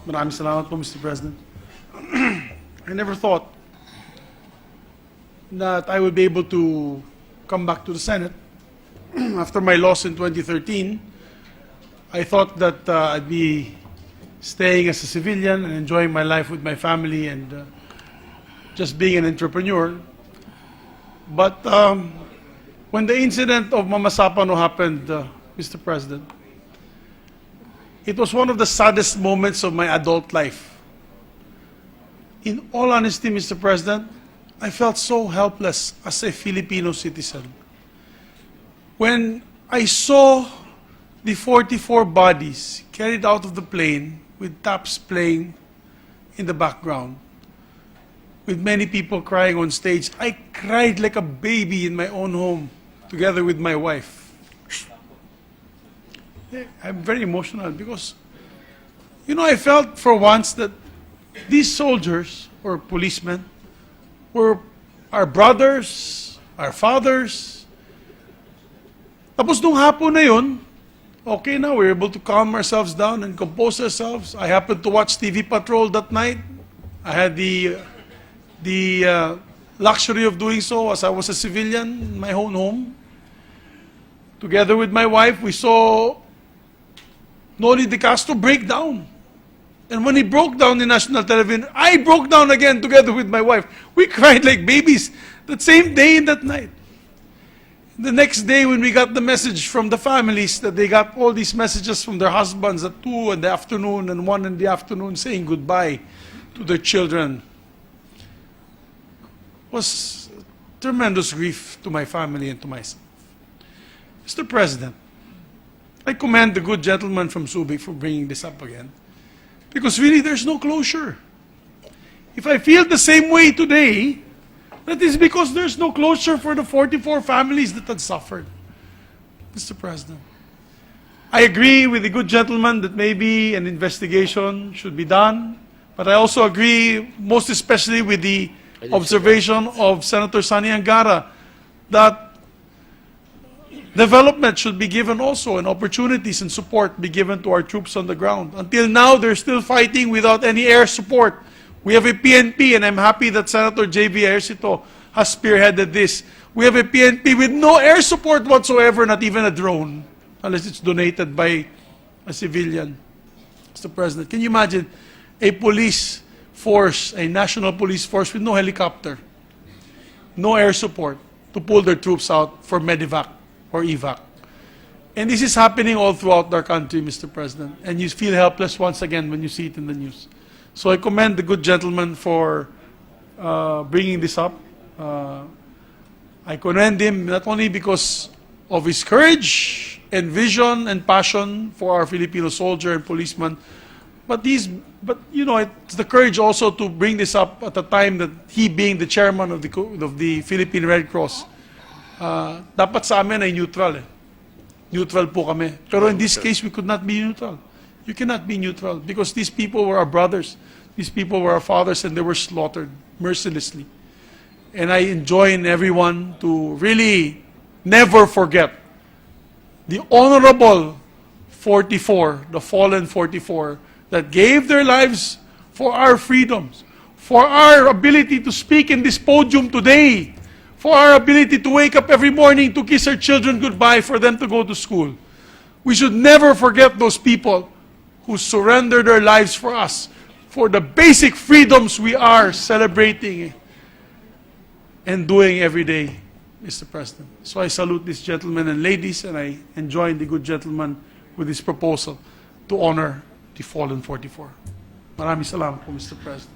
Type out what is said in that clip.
Maraming salamat po, Mr. President. I never thought that I would be able to come back to the Senate after my loss in 2013. I thought that I'd be staying as a civilian and enjoying my life with my family and just being an entrepreneur. But when the incident of Mama Sapano happened, Mr. President, it was one of the saddest moments of my adult life. In all honesty, Mr. President, I felt so helpless as a Filipino citizen. When I saw the 44 bodies carried out of the plane with taps playing in the background, with many people crying on stage, I cried like a baby in my own home, together with my wife. I'm very emotional because, you know, I felt for once that these soldiers or policemen were our brothers, our fathers. Tapos nung hapon na yun, okay na, we were able to calm ourselves down and compose ourselves. I happened to watch TV Patrol that night. I had the luxury of doing so as I was a civilian in my own home. Together with my wife, we saw Noli De Castro break down. And when he broke down in national television, I broke down again together with my wife. We cried like babies that same day and that night. The next day when we got the message from the families that they got all these messages from their husbands at 2 in the afternoon and 1 in the afternoon saying goodbye to their children, was tremendous grief to my family and to myself. Mr. President, I commend the good gentleman from Subic for bringing this up again, because really there's no closure. If I feel the same way today, that is because there's no closure for the 44 families that had suffered. Mr. President, I agree with the good gentleman that maybe an investigation should be done, but I also agree most especially with the observation of Senator Sani Angara that development should be given also, and opportunities and support be given to our troops on the ground. Until now, they're still fighting without any air support. We have a PNP, and I'm happy that Senator J.V. Ejercito has spearheaded this. We have a PNP with no air support whatsoever, not even a drone, unless it's donated by a civilian. Mr. President, can you imagine a police force, a national police force with no helicopter, no air support to pull their troops out for medevac or evac? And this is happening all throughout our country, Mr. President, and you feel helpless once again when you see it in the news. So I commend the good gentleman for bringing this up. I commend him not only because of his courage and vision and passion for our Filipino soldier and policeman, but you know, it's the courage also to bring this up at a time that he, being the chairman of the Philippine Red Cross, dapat sa amin ay neutral eh. Neutral po kami. Pero in this case, we could not be neutral. You cannot be neutral because these people were our brothers. These people were our fathers, and they were slaughtered mercilessly. And I enjoin everyone to really never forget the honorable 44, the fallen 44, that gave their lives for our freedoms, for our ability to speak in this podium today, for our ability to wake up every morning to kiss our children goodbye for them to go to school. We should never forget those people who surrendered their lives for us, for the basic freedoms we are celebrating and doing every day, Mr. President. So I salute these gentlemen and ladies, and I enjoin the good gentleman with this proposal to honor the fallen 44. Maraming salamat po, Mr. President.